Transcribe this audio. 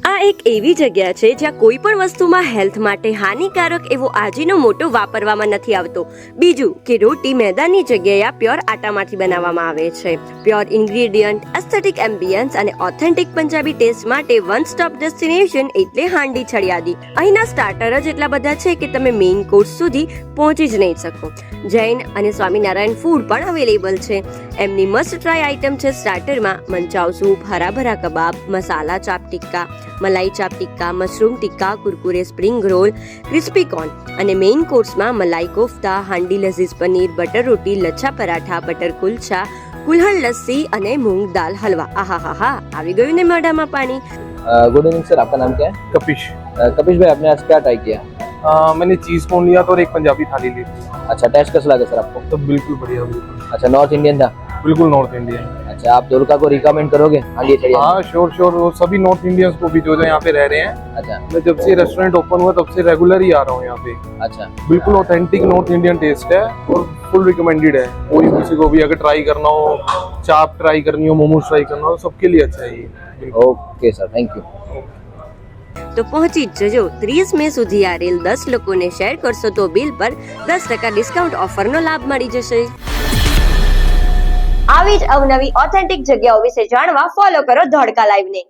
આ એક એવી જગ્યા છે જ્યાં કોઈ પણ વસ્તુમાં હેલ્થ માટે હાનિકારક એવો આજીનોમોટો વાપરવામાં નથી આવતો. બીજું કે રોટી મેદાની જગ્યાએ આ પ્યોર આટામાંથી બનાવવામાં આવે છે. પ્યોર ઇન્ગ્રેડિયન્ટ, એસ્થેટિક એમ્બિયન્સ અને ઓથેન્ટિક પંજાબી ટેસ્ટ માટે વન સ્ટોપ ડેસ્ટિનેશન એટલે હાંડી છડિયાદી. અહીંના સ્ટાર્ટર જ એટલા બધા છે કે તમે મેઇન કોર્સ સુધી પહોંચી જ નહીં શકો. જૈન અને સ્વામિનારાયણ ફૂડ પણ અવેલેબલ છે. એમની મસ્ટ ટ્રાય આઇટમ છે સ્ટાર્ટરમાં મંચાવ સૂપ, હરાભરા કબાબ, મસાલા ચાપ tikka, malai chaap tikka, mushroom tikka, Kurkure spring roll, crispy corn અને મેઇન કોર્સમાં મલાઈ કોફતા, હાંડી લઝીઝ પનીર, બટર રોટી, લચ્છા પરાઠા, બટર કુલચા, કુલ્હड़ लस्सी અને मूंग दाल हलवा. आहा આવી ગયું ને મોઢામાં પાણી. गुड इवनिंग सर, आपका नाम क्या है? कपिश। कपिश भाई, आपने आज क्या ट्राई किया? मैंने चीज कोन लिया था और एक पंजाबी थाली ली थी। अच्छा, टेस्ट कैसा लगा सर आपको? तो बिल्कुल बढ़िया, बिल्कुल अच्छा, नॉर्थ इंडियन था? बिल्कुल नॉर्थ इंडियन। अच्छा, आप दुर्गा को रिकमेंड करोगे? हांडी छड़िया? हाँ, श्योर वो सभी नॉर्थ इंडियंस को भी जो यहाँ पे रह रहे हैं। अच्छा, मैं जब से रेस्टोरेंट ओपन हुआ तब से रेगुलर ही आ रहा हूँ यहाँ पे। अच्छा, बिल्कुल ऑथेंटिक नॉर्थ इंडियन टेस्ट है और फुल रिकमेंडेड है। कोई किसी को भी अगर ट्राई करना हो, चाप ट्राई करनी हो, मोमोज ट्राई करना हो, सबके लिए अच्छा है ये। Okay sir, thank you. તો પહોંચી જ જજો. 30 મે સુધી આ રીલ 10 લોકોને શેર કરશો તો બિલ પર 10% ડિસ્કાઉન્ટ ઓફરનો લાભ મળી જશે. આવી જ અવનવી ઓથેન્ટિક જગ્યાઓ વિશે જાણવા ફોલો કરો ધોળકા લાઈવને.